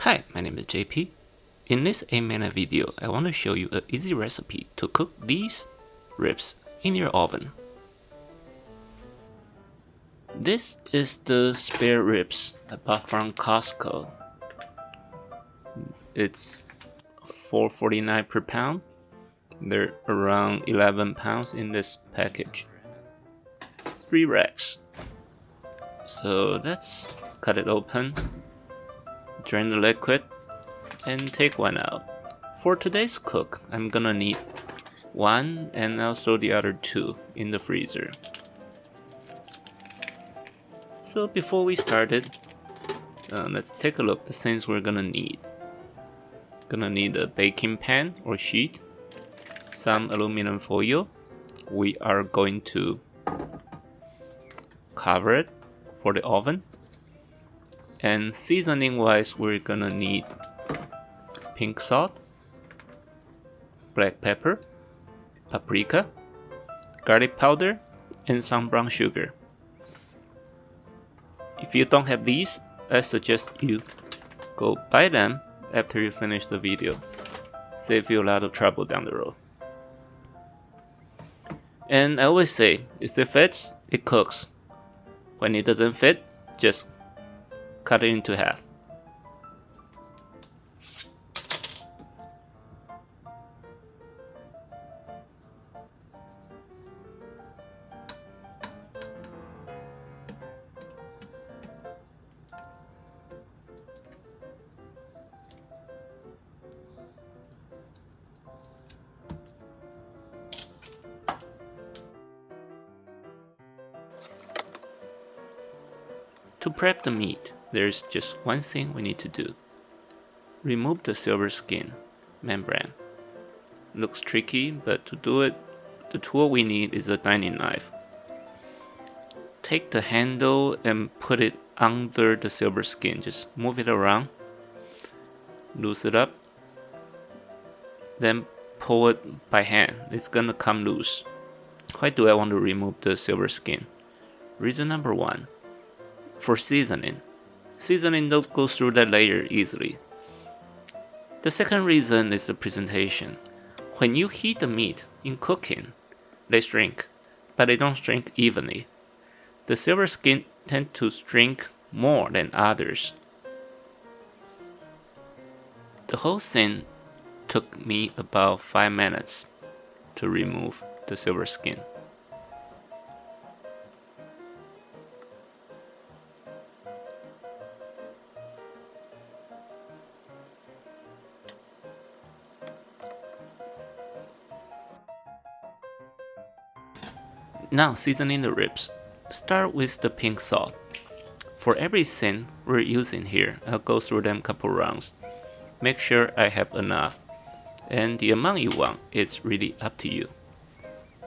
Hi, my name is JP. In this 8-minute video, I want to show you an easy recipe to cook these ribs in your oven. This is the spare ribs I bought from Costco. It's $4.49 per pound. They're around 11 pounds in this package. 3 racks. So let's cut it open, drain the liquid, and take one out. For today's cook, I'm gonna need one and I'll throw the other two in the freezer. So before we started, let's take a look at the things we're gonna need. Gonna need a baking pan or sheet, some aluminum foil. We are going to cover it for the oven. And seasoning wise, we're gonna need pink salt, black pepper, paprika, garlic powder, and some brown sugar. If you don't have these, I suggest you go buy them after you finish the video. Save you a lot of trouble down the road. And I always say, if it fits, it cooks. When it doesn't fit, just cut it into half. To prep the meat, there's just one thing we need to do. Remove the silver skin membrane. Looks tricky, but to do it, the tool we need is a dining knife. Take the handle and put it under the silver skin. Just move it around, loose it up, then pull it by hand. It's gonna come loose. Why do I want to remove the silver skin? Reason number one. For seasoning. Seasoning don't go through that layer easily. The second reason is the presentation. When you heat the meat in cooking, they shrink, but they don't shrink evenly. The silver skin tend to shrink more than others. The whole thing took me about 5 minutes to remove the silver skin. Now seasoning the ribs. Start with the pink salt. For everything we're using here, I'll go through them a couple rounds. Make sure I have enough. And the amount you want is really up to you.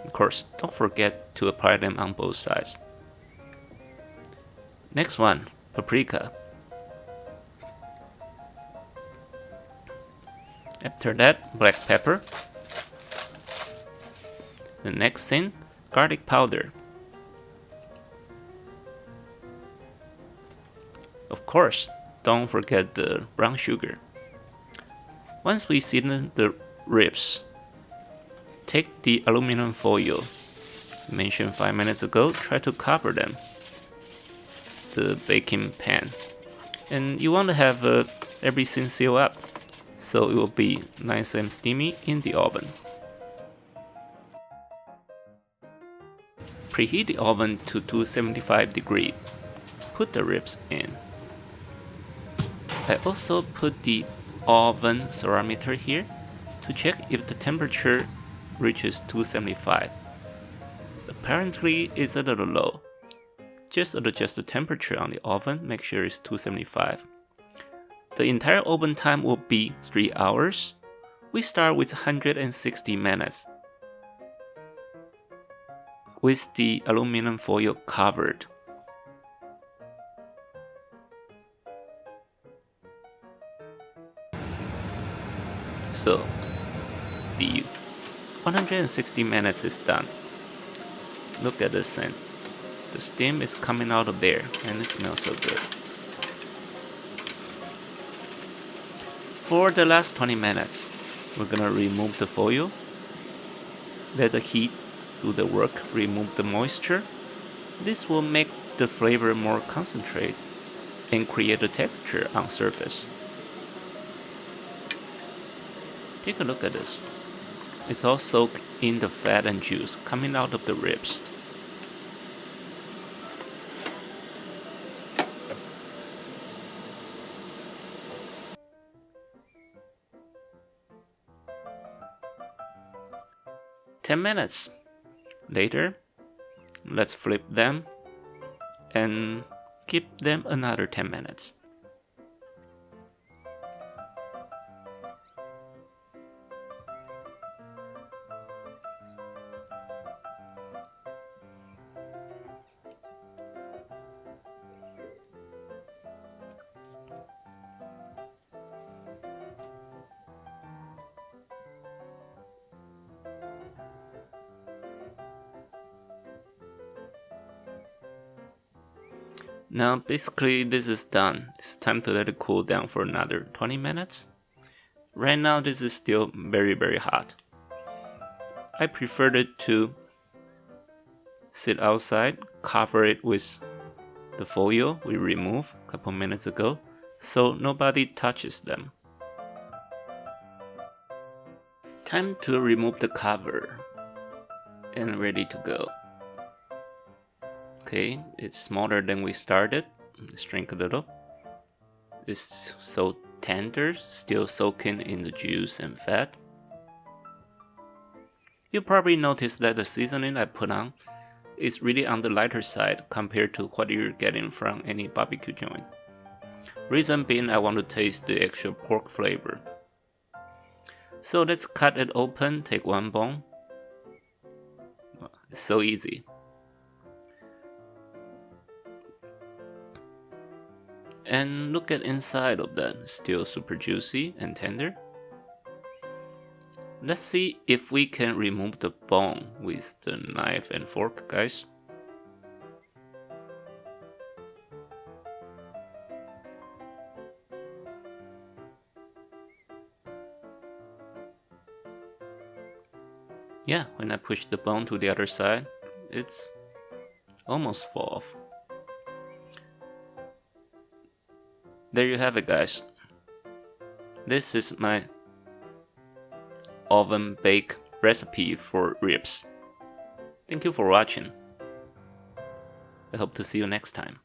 Of course, don't forget to apply them on both sides. Next one, paprika. After that, black pepper. The next thing, garlic powder. Of course, don't forget the brown sugar. Once we season the ribs, take the aluminum foil mentioned 5 minutes ago, try to cover them, the baking pan. And you want to have everything sealed up, so it will be nice and steamy in the oven. Preheat the oven to 275 degrees. Put the ribs in. I also put the oven thermometer here to check if the temperature reaches 275. Apparently it's a little low. Just adjust the temperature on the oven, make sure it's 275. The entire oven time will be 3 hours. We start with 160 minutes. With the aluminum foil covered. So, the 160 minutes is done. Look at this thing. The steam is coming out of there and it smells so good. For the last 20 minutes, we're gonna remove the foil. Let the heat do the work, remove the moisture. This will make the flavor more concentrated and create a texture on surface. Take a look at this. It's all soaked in the fat and juice coming out of the ribs. "10 minutes later, let's flip them and keep them another 10 minutes. Now basically this is done. It's time to let it cool down for another 20 minutes. Right now this is still very hot. I preferred it to sit outside, cover it with the foil we removed a couple minutes ago, so nobody touches them. Time to remove the cover and ready to go. Okay, it's smaller than we started. Let's drink a little. It's so tender, still soaking in the juice and fat. You probably noticed that the seasoning I put on is really on the lighter side compared to what you're getting from any barbecue joint. Reason being, I want to taste the actual pork flavor. So let's cut it open, take one bone. It's so easy. And look at inside of that, still super juicy and tender. Let's see if we can remove the bone with the knife and fork, guys. Yeah, when I push the bone to the other side, it's almost fall off. There you have it, guys. This is my oven bake recipe for ribs. Thank you for watching. I hope to see you next time.